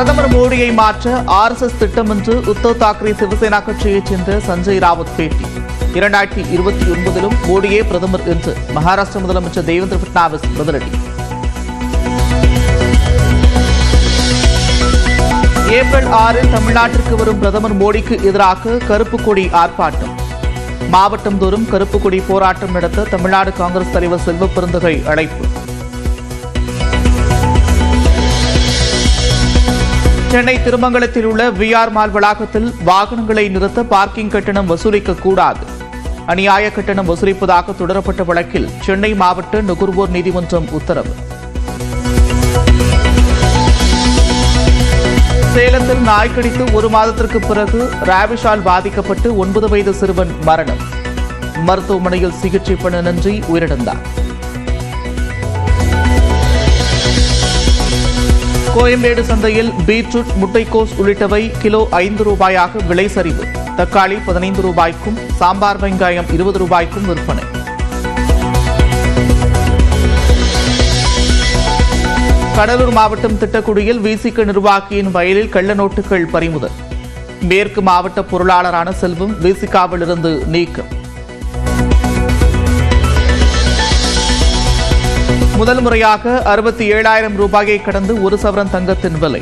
பிரதமர் மோடியை மாற்ற RSS திட்டம் என்று உத்தவ் தாக்கரே சிவசேனா கட்சியைச் சேர்ந்த சஞ்சய் ராவத் பேட்டி. 2029 மோடியே பிரதமர் என்று மகாராஷ்டிர முதலமைச்சர் தேவேந்திர பட்னாவிஸ் பதிலடி. ஏப்ரல் 6 தமிழ்நாட்டிற்கு வரும் பிரதமர் மோடிக்கு எதிராக கருப்பு கொடி ஆர்ப்பாட்டம். மாவட்டம் தோறும் கருப்பு கொடி போராட்டம் நடத்த தமிழ்நாடு காங்கிரஸ் தலைவர் செல்வ பெருந்தகை அழைப்பு. சென்னை திருமங்கலத்தில் உள்ள VR மால் வளாகத்தில் வாகனங்களை நிறுத்த பார்க்கிங் கட்டணம் வசூலிக்கக்கூடாது. அநியாய கட்டணம் வசூலிப்பதாக தொடரப்பட்ட வழக்கில் சென்னை மாவட்ட நுகர்வோர் நீதிமன்றம் உத்தரவு. சேலத்தில் நாய் கடித்து 1 மாதத்திற்கு பிறகு ராபிஸால் பாதிக்கப்பட்டு 9 வயது சிறுவன் மரணம். மருத்துவமனையில் சிகிச்சை பலனின்றி உயிரிழந்தார். கோயம்பேடு சந்தையில் பீட்ரூட், முட்டைக்கோஸ் உள்ளிட்டவை கிலோ 5 ரூபாயாக விலை சரிவு. தக்காளி 15 ரூபாய்க்கும், சாம்பார் வெங்காயம் 20 ரூபாய்க்கும் விற்பனை. கடலூர் மாவட்டம் திட்டக்குடியில் VCK நிர்வாகியின் வயலில் கள்ள நோட்டுகள் பறிமுதல். மேற்கு மாவட்ட பொருளாளரான செல்வம் VCKவில் இருந்து நீக்கம். முதல் முறையாக 67,000 ரூபாயை கடந்து 1 சவரன் தங்கத்தின் விலை.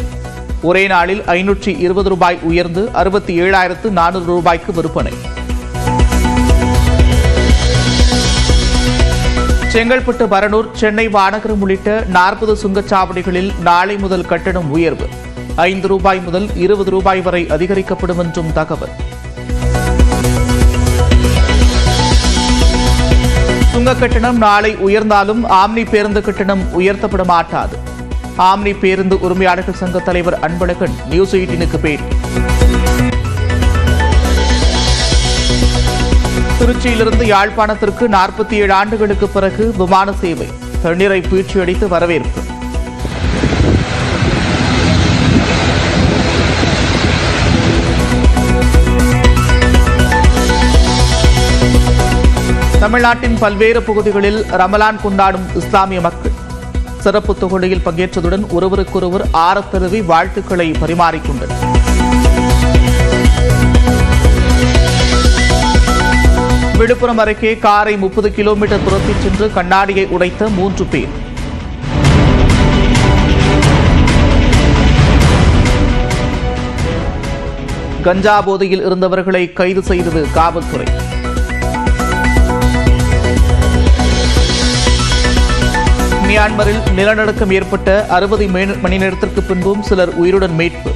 ஒரே நாளில் 520 ரூபாய் உயர்ந்து 67,400 ரூபாய்க்கு விற்பனை. செங்கல்பட்டு, பரனூர், சென்னை வானகரம் உள்ளிட்ட 40 சுங்கச்சாவடிகளில் நாளை முதல் கட்டணம் உயர்வு. 5 ரூபாய் முதல் 20 ரூபாய் வரை அதிகரிக்கப்படும் என்றும் தகவல். சுங்க கட்டணம் நாளை உயர்ந்தாலும் ஆம்னி பேருந்து கட்டணம் உயர்த்தப்பட மாட்டாது. ஆம்னி பேருந்து உரிமையாளர்கள் சங்க தலைவர் அன்பழகன் நியூஸ் 18க்கு பேட்டி. திருச்சியிலிருந்து யாழ்ப்பாணத்திற்கு 47 ஆண்டுகளுக்கு பிறகு விமான சேவை. தண்ணீரை பீழ்ச்சியடித்து வரவேற்பு. தமிழ்நாட்டின் பல்வேறு பகுதிகளில் ரமலான் கொண்டாடும் இஸ்லாமிய மக்கள் சிறப்பு தொகுதியில் பங்கேற்றதுடன் ஒருவருக்கொருவர் ஆரத்தருவி வாழ்த்துக்களை பரிமாறிக்கொண்டனர். விழுப்புரம் அருகே காரை 30 கிலோமீட்டர் தூரத்தில் சென்று கண்ணாடியை உடைத்த 3 பேர். கஞ்சா போதையில் இருந்தவர்களை கைது செய்தது காவல்துறை. மியான்மரில் நிலநடுக்கம் ஏற்பட்ட 60 மணி நேரத்திற்கு பின்பும் சிலர் உயிருடன் மீட்பு.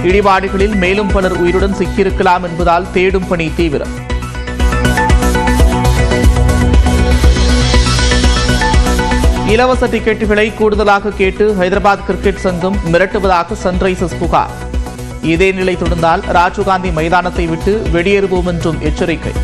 இடிபாடுகளில் மேலும் பலர் உயிருடன் சிக்கியிருக்கலாம் என்பதால் தேடும் பணி தீவிரம். இலவச டிக்கெட்டுகளை கூடுதலாக கேட்டு ஹைதராபாத் கிரிக்கெட் சங்கம் மிரட்டுவதாக சன்ரைசர்ஸ் புகார். இதே நிலை தொடர்ந்தால் ராஜீவ்காந்தி மைதானத்தை விட்டு வெளியேறுவோம் என்றும் எச்சரிக்கை.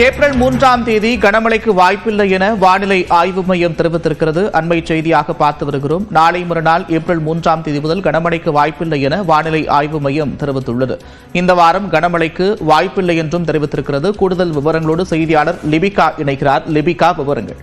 ஏப்ரல் 3ஆம் தேதி கனமழைக்கு வாய்ப்பில்லை என வானிலை ஆய்வு மையம் தெரிவித்திருக்கிறது. அண்மை செய்தியாக பார்த்து வருகிறோம். நாளை மறுநாள் ஏப்ரல் 3ஆம் தேதி முதல் கனமழைக்கு வாய்ப்பில்லை என வானிலை ஆய்வு மையம் தெரிவித்துள்ளது. இந்த வாரம் கனமழைக்கு வாய்ப்பில்லை என்றும் தெரிவித்திருக்கிறது. கூடுதல் விவரங்களோடு செய்தியாளர் லிபிகா இணைக்கிறார். லிபிகா, விவரங்கள்.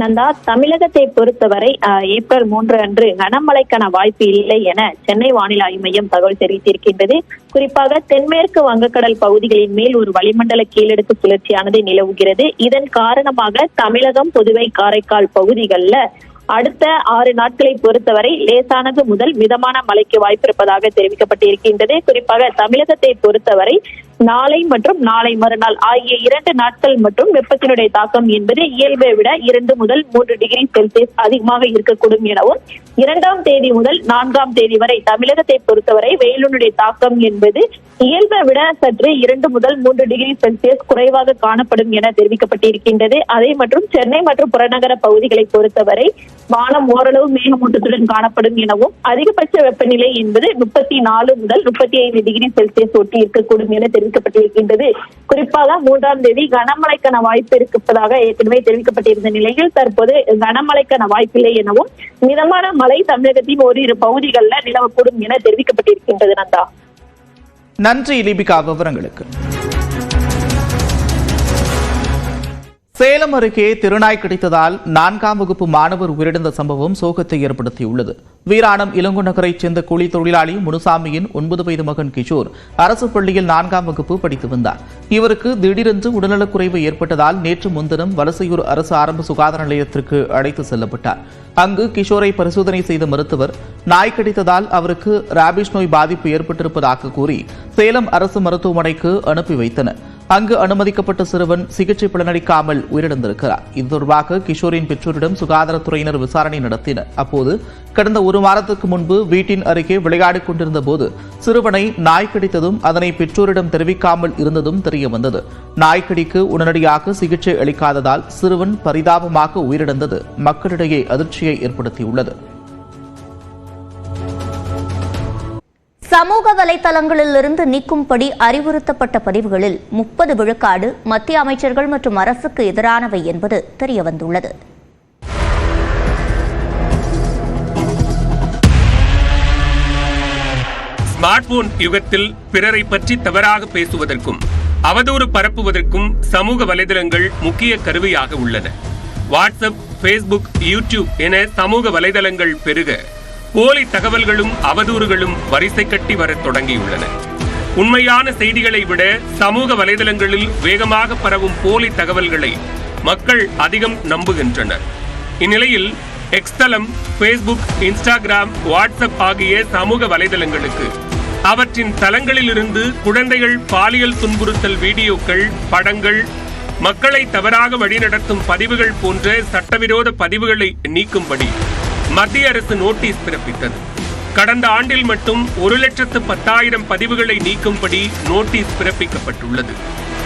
நந்தா, தமிழகத்தை பொறுத்தவரை ஏப்ரல் 3 அன்று கனமழைக்கான வாய்ப்பு இல்லை என சென்னை வானிலை ஆய்வு மையம் தகவல் தெரிவித்திருக்கின்றது. குறிப்பாக தென்மேற்கு வங்கக்கடல் பகுதிகளின் மேல் ஒரு வளிமண்டல கீழடுக்கு சுழற்சியானது நிலவுகிறது. இதன் காரணமாக தமிழகம், புதுவை, காரைக்கால் பகுதிகளில் அடுத்த 6 நாட்களை பொறுத்தவரை லேசானது முதல் மிதமான மழைக்கு வாய்ப்பு இருப்பதாக தெரிவிக்கப்பட்டிருக்கின்றது. குறிப்பாக தமிழகத்தை பொறுத்தவரை நாளை மற்றும் நாளை மறுநாள் ஆகிய 2 நாட்கள் மற்றும் வெப்பத்தினுடைய தாக்கம் என்பது இயல்பை விட 2 முதல் 3 டிகிரி செல்சியஸ் அதிகமாக இருக்கக்கூடும் எனவும், 2ஆம் தேதி முதல் 4ஆம் தேதி வரை தமிழகத்தை பொறுத்தவரை வெயிலுடைய தாக்கம் என்பது இயல்பை விட சற்று 2 முதல் 3 டிகிரி செல்சியஸ் குறைவாக காணப்படும் என தெரிவிக்கப்பட்டிருக்கின்றது. அதே மற்றும் சென்னை மற்றும் புறநகர பகுதிகளை பொறுத்தவரை வானம் ஓரளவு மேகமூட்டத்துடன் காணப்படும் எனவும், அதிகபட்ச வெப்பநிலை என்பது 34 முதல் 35 டிகிரி செல்சியஸ் ஒட்டி இருக்கக்கூடும் என தெரிவிக்கப்பட்டிருக்கின்றது. குறிப்பாக 3ஆம் தேதி கனமழைக்கான வாய்ப்பு இருப்பதாக ஏற்கனவே தெரிவிக்கப்பட்டிருந்த நிலையில் தற்போது கனமழைக்கான வாய்ப்பில்லை எனவும் மிதமான மழை தமிழகத்தின் ஓரிரு பகுதிகளில் நிலவக்கூடும் என தெரிவிக்கப்பட்டிருக்கின்றது. நந்தா, நன்றி லிபிகா விவரங்களுக்கு. சேலம் அருகே திருநாய் கிடைத்ததால் 4ஆம் வகுப்பு மாணவர் உயிரிழந்த சம்பவம் சோகத்தை ஏற்படுத்தியுள்ளது. வீராணம் இளங்கோ நகரைச் சேர்ந்த கூலி தொழிலாளி முனுசாமியின் 9 வயது மகன் கிஷோர் அரசு பள்ளியில் 4ஆம் வகுப்பு படித்து வந்தார். இவருக்கு திடீரென்று உடல்நலக்குறைவு ஏற்பட்டதால் நேற்று முன்தினம் வலசையூர் அரசு ஆரம்ப சுகாதார நிலையத்திற்கு அழைத்து செல்லப்பட்டார். அங்கு கிஷோரை பரிசோதனை செய்த மருத்துவர் நாய் கடித்ததால் அவருக்கு ராபிஸ் நோய் பாதிப்பு ஏற்பட்டிருப்பதாக கூறி சேலம் அரசு மருத்துவமனைக்கு அனுப்பி வைத்தனர். அங்கு அனுமதிக்கப்பட்ட சிறுவன் சிகிச்சை பலனளிக்காமல் உயிரிழந்திருக்கிறார். இது தொடர்பாக கிஷோரின் பெற்றோரிடம் சுகாதாரத்துறையினர் விசாரணை நடத்தினர். அப்போது கடந்த 1 வாரத்துக்கு முன்பு வீட்டின் அருகே விளையாடிக் கொண்டிருந்த போது சிறுவனை நாய் கடித்ததும் அதனை பெற்றோரிடம் தெரிவிக்காமல் இருந்ததும் தெரியவந்தது. நாய்க்கடிக்கு உடனடியாக சிகிச்சை அளிக்காததால் சிறுவன் பரிதாபமாக உயிரிழந்தது மக்களிடையே அதிர்ச்சியை ஏற்படுத்தியுள்ளது. சமூக வலைதளங்களில் இருந்து நீக்கும்படி அறிவுறுத்தப்பட்ட பதிவுகளில் 30 விழுக்காடு மத்திய அமைச்சர்கள் மற்றும் அரசுக்கு எதிரானவை என்பது தெரியவந்துள்ளது. ஸ்மார்ட் போன் யுகத்தில் பிறரை பற்றி தவறாக பேசுவதற்கும் அவதூறு பரப்புவதற்கும் சமூக வலைதளங்கள் முக்கிய கருவியாக உள்ளன. வாட்ஸ்அப், ஃபேஸ்புக், யூடியூப் என சமூக வலைதளங்கள் பெருக போலி தகவல்களும் அவதூறுகளும் வரிசை கட்டி வரத் தொடங்கியுள்ளன. உண்மையான செய்திகளை விட சமூக வலைதளங்களில் வேகமாக பரவும் போலி தகவல்களை மக்கள் அதிகம் நம்புகின்றனர். இந்நிலையில் எக்ஸ் தளம், ஃபேஸ்புக், இன்ஸ்டாகிராம், வாட்ஸ்அப் ஆகிய சமூக வலைதளங்களுக்கு அவற்றின் தளங்களிலிருந்து குழந்தைகள் பாலியல் துன்புறுத்தல் வீடியோக்கள், படங்கள், மக்களை தவறாக வழிநடத்தும் பதிவுகள் போன்ற சட்டவிரோத பதிவுகளை நீக்கும்படி மத்திய அரசு நோட்டீஸ் பிறப்பித்தது. கடந்த ஆண்டில் மட்டும் 1,10,000 பதிவுகளை நீக்கும்படி நோட்டீஸ் பிறப்பிக்கப்பட்டுள்ளது.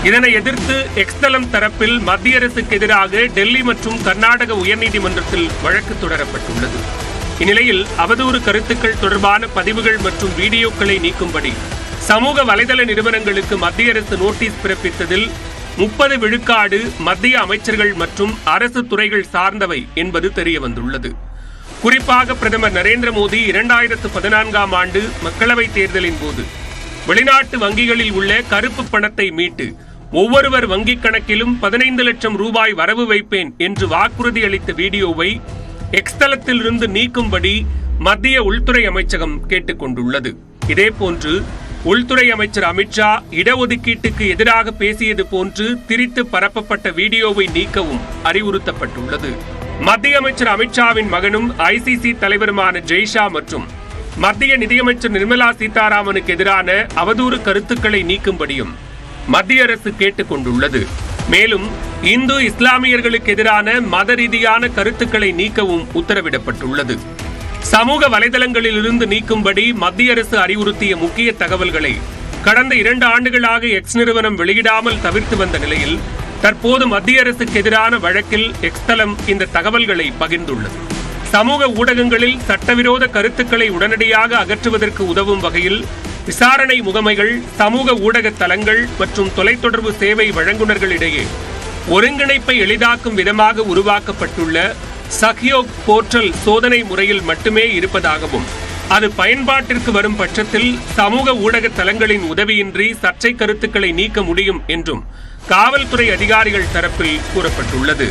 இதனை எதிர்த்து எக்ஸ் தளம் தரப்பில் மத்திய அரசுக்கு எதிராக டெல்லி மற்றும் கர்நாடக உயர்நீதிமன்றத்தில் வழக்கு தொடரப்பட்டுள்ளது. இந்நிலையில் அவதூறு கருத்துக்கள் தொடர்பான பதிவுகள் மற்றும் வீடியோக்களை நீக்கும்படி சமூக வலைதள நிறுவனங்களுக்கு மத்திய அரசு நோட்டீஸ் பிறப்பித்ததில் 30 விழுக்காடு மத்திய அமைச்சர்கள் மற்றும் அரசு துறைகள் சார்ந்தவை என்பது தெரியவந்துள்ளது. குறிப்பாக பிரதமர் நரேந்திர மோடி 2014ஆம் ஆண்டு மக்களவைத் தேர்தலின் போது வெளிநாட்டு வங்கிகளில் உள்ள கருப்பு பணத்தை மீட்டு ஒவ்வொருவர் வங்கிக் கணக்கிலும் 15 லட்சம் ரூபாய் வரவு வைப்பேன் என்று வாக்குறுதி அளித்த வீடியோவை எக்ஸ் தளத்திலிருந்து நீக்கும்படி மத்திய உள்துறை அமைச்சகம் கேட்டுக் கொண்டுள்ளது. இதேபோன்று உள்துறை அமைச்சர் அமித்ஷா இடஒதுக்கீட்டுக்கு எதிராக பேசியது போன்று திரித்து பரப்பப்பட்ட வீடியோவை நீக்கவும் அறிவுறுத்தப்பட்டுள்ளது. மத்திய அமைச்சர் அமித்ஷாவின் மகனும் ஐசிசி தலைவருமான ஜெய்ஷா மற்றும் மத்திய நிதியமைச்சர் நிர்மலா சீதாராமனுக்கு எதிரான அவதூறு கருத்துக்களை நீக்கும்படியும் மத்திய அரசு கேட்டுக் கொண்டுள்ளது. மேலும் இந்து இஸ்லாமியர்களுக்கு எதிரான மத ரீதியான கருத்துக்களை நீக்கவும் உத்தரவிடப்பட்டுள்ளது. சமூக வலைதளங்களிலிருந்து நீக்கும்படி மத்திய அரசு அறிவுறுத்திய முக்கிய தகவல்களை கடந்த 2 ஆண்டுகளாக எக்ஸ் நிறுவனம் வெளியிடாமல் தவிர்த்து வந்த நிலையில் தற்போது மத்திய அரசுக்கு எதிரான வழக்கில் எக்ஸ் தளம் இந்த தகவல்களை பகிர்ந்துள்ளது. சமூக ஊடகங்களில் சட்டவிரோத கருத்துக்களை உடனடியாக அகற்றுவதற்கு உதவும் வகையில் விசாரணை முகமைகள், சமூக ஊடக தளங்கள் மற்றும் தொலைத்தொடர்பு சேவை வழங்குநர்களிடையே ஒருங்கிணைப்பை எளிதாக்கும் விதமாக உருவாக்கப்பட்டுள்ள சஹ்யோக் போர்ட்டல் சோதனை முறையில் மட்டுமே இருப்பதாகவும் அது பயன்பாட்டிற்கு வரும் பட்சத்தில் சமூக ஊடக தளங்களின் உதவியின்றி சர்ச்சை கருத்துக்களை நீக்க முடியும் என்றும் காவல்துறை அதிகாரிகள் தரப்பில் கூறப்பட்டுள்ளது.